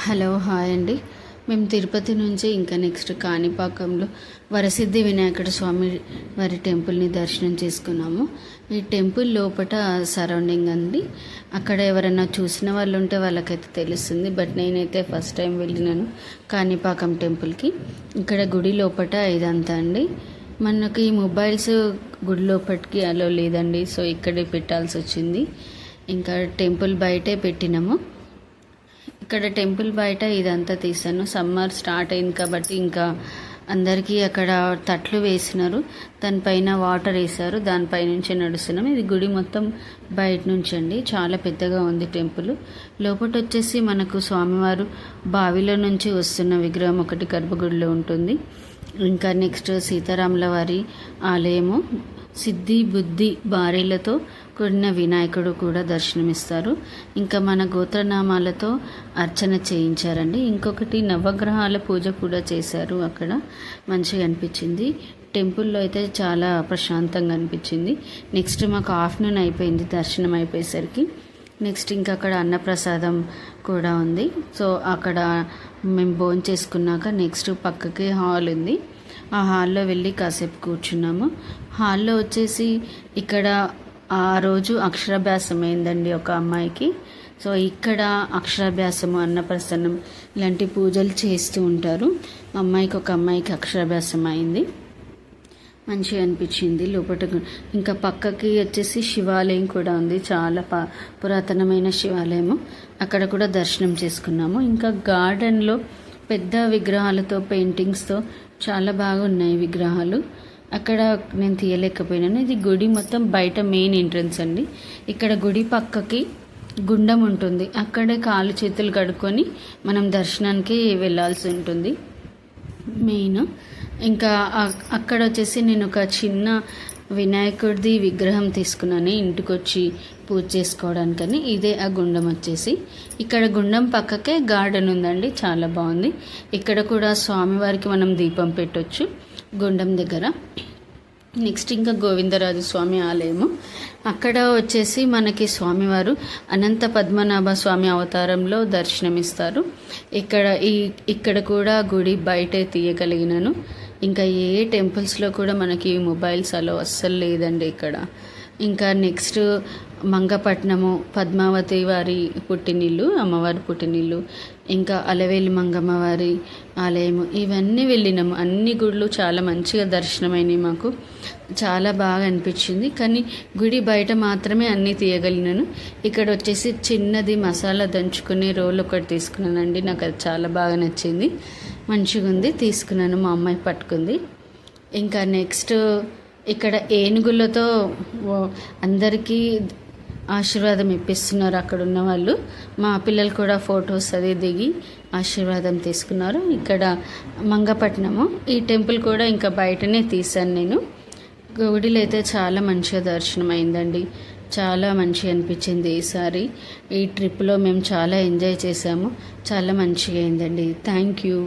Hello hi అండి. మేము తిరుపతి నుంచి ఇంకా నెక్స్ట్ కాణిపాకంలో వరసిద్ధి వినాయకుడ స్వామి వారి టెంపుల్ని దర్శనం చేసుకున్నాము. ఈ టెంపుల్ లోపల సరౌండింగ్ అండి. అక్కడ ఎవరైనా చూసిన వాళ్ళు ఉంటే వాళ్ళకైతే తెలుస్తుంది. బట్ నేనైతే ఫస్ట్ టైం వెళ్ళినాను కాణిపాకం టెంపుల్కి. ఇక్కడ గుడి లోపల ఇదంతా అండి. మనకి మొబైల్స్ గుడి లోపలికి అలో లేదండి, సో ఇక్కడే పెట్టాల్సి వచ్చింది. ఇంకా టెంపుల్ బయటే పెట్టినాము. ఇక్కడ టెంపుల్ బయట ఇదంతా తీసాను. సమ్మర్ స్టార్ట్ అయింది కాబట్టి ఇంకా అందరికీ అక్కడ తట్లు వేసినారు, దానిపైన వాటర్ వేసారు, దానిపై నుంచి నడుస్తున్నాం. ఇది గుడి మొత్తం బయట నుంచి అండి. చాలా పెద్దగా ఉంది టెంపుల్. లోపల వచ్చేసి మనకు స్వామివారు బావిలో నుంచి వస్తున్న విగ్రహం ఒకటి గర్భగుడిలో ఉంటుంది. ఇంకా నెక్స్ట్ సీతారాముల వారి ఆలయము, సిద్ధి బుద్ధి భార్యలతో కూడిన వినాయకుడు కూడా దర్శనమిస్తారు. ఇంకా మన గోత్రనామాలతో అర్చన చేయించారండి. ఇంకొకటి నవగ్రహాల పూజ కూడా చేశారు. అక్కడ మంచిగా అనిపించింది. టెంపుల్లో అయితే చాలా ప్రశాంతంగా అనిపించింది. నెక్స్ట్ మాకు ఆఫ్టర్నూన్ అయిపోయింది దర్శనం అయిపోయేసరికి. నెక్స్ట్ ఇంకా అక్కడ అన్నప్రసాదం కూడా ఉంది. సో అక్కడ మేము భోజనం చేసుకున్నాక నెక్స్ట్ పక్కకి హాల్ ఉంది. ఆ హాల్లో వెళ్ళి కాసేపు కూర్చున్నాము. హాల్లో వచ్చేసి ఇక్కడ ఆ రోజు అక్షరాభ్యాసం అయిందండి ఒక అమ్మాయికి. సో ఇక్కడ అక్షరాభ్యాసము, అన్నప్రసన్నం ఇలాంటి పూజలు చేస్తూ ఉంటారు. ఒక అమ్మాయికి అక్షరాభ్యాసం అయింది. మంచిగా అనిపించింది లోపల. ఇంకా పక్కకి వచ్చేసి శివాలయం కూడా ఉంది, చాలా పురాతనమైన శివాలయము. అక్కడ కూడా దర్శనం చేసుకున్నాము. ఇంకా గార్డెన్లో పెద్ద విగ్రహాలతో పెయింటింగ్స్తో చాలా బాగున్నాయి విగ్రహాలు. అక్కడ నేను తీయలేకపోయినాను. ఇది గుడి మొత్తం బయట మెయిన్ ఎంట్రన్స్ అండి. ఇక్కడ గుడి పక్కకి గుండం ఉంటుంది. అక్కడే కాళ్ళు చేతులు కడుక్కొని మనం దర్శనానికి వెళ్ళాల్సి ఉంటుంది మెయిన్. ఇంకా అక్కడ వచ్చేసి నేను ఒక చిన్న వినాయకుడిది విగ్రహం తీసుకున్నాను ఇంటికి వచ్చి పూజ చేసుకోవడానికని. ఇదే ఆ గుండం వచ్చేసి. ఇక్కడ గుండం పక్కకే గార్డెన్ ఉందండి, చాలా బాగుంది. ఇక్కడ కూడా స్వామివారికి మనం దీపం పెట్టొచ్చు గుండం దగ్గర. నెక్స్ట్ ఇంకా గోవిందరాజు స్వామి ఆలయము. అక్కడ వచ్చేసి మనకి స్వామివారు అనంత పద్మనాభ స్వామి అవతారంలో దర్శనమిస్తారు. ఇక్కడ కూడా గుడి బయటే తీయగలిగినాను. ఇంకా ఏ టెంపుల్స్లో కూడా మనకి మొబైల్స్ అలో అస్సలు లేదండి ఇక్కడ. ఇంకా నెక్స్ట్ మంగపట్నము, పద్మావతి వారి పుట్టినిల్లు, అమ్మవారి పుట్టినిల్లు, ఇంకా అలవేలి మంగమ్మ వారి ఆలయము, ఇవన్నీ వెళ్ళినాము. అన్ని గుళ్ళు చాలా మంచిగా దర్శనమైనవి. మాకు చాలా బాగా అనిపించింది. కానీ గుడి బయట మాత్రమే అన్నీ తీయగలిగినాను. ఇక్కడ వచ్చేసి చిన్నది మసాలా దంచుకునే రోల్ ఒకటి తీసుకున్నానండి. నాకు అది చాలా బాగా నచ్చింది, మంచిగా ఉంది, తీసుకున్నాను. మా అమ్మాయి పట్టుకుంది. ఇంకా నెక్స్ట్ ఇక్కడ ఏనుగులతో అందరికీ ఆశీర్వాదం ఇప్పిస్తున్నారు అక్కడ ఉన్న వాళ్ళు. మా పిల్లలు కూడా ఫొటోస్ అది దిగి ఆశీర్వాదం తీసుకున్నారు. ఇక్కడ మంగపట్నము, ఈ టెంపుల్ కూడా ఇంకా బయటనే తీశాను నేను. గుడిలో అయితే చాలా మంచిగా దర్శనం అయిందండి. చాలా మంచిగా అనిపించింది ఈసారి. ఈ ట్రిప్లో మేము చాలా ఎంజాయ్ చేసాము. చాలా మంచిగా అయిందండి. Thank you.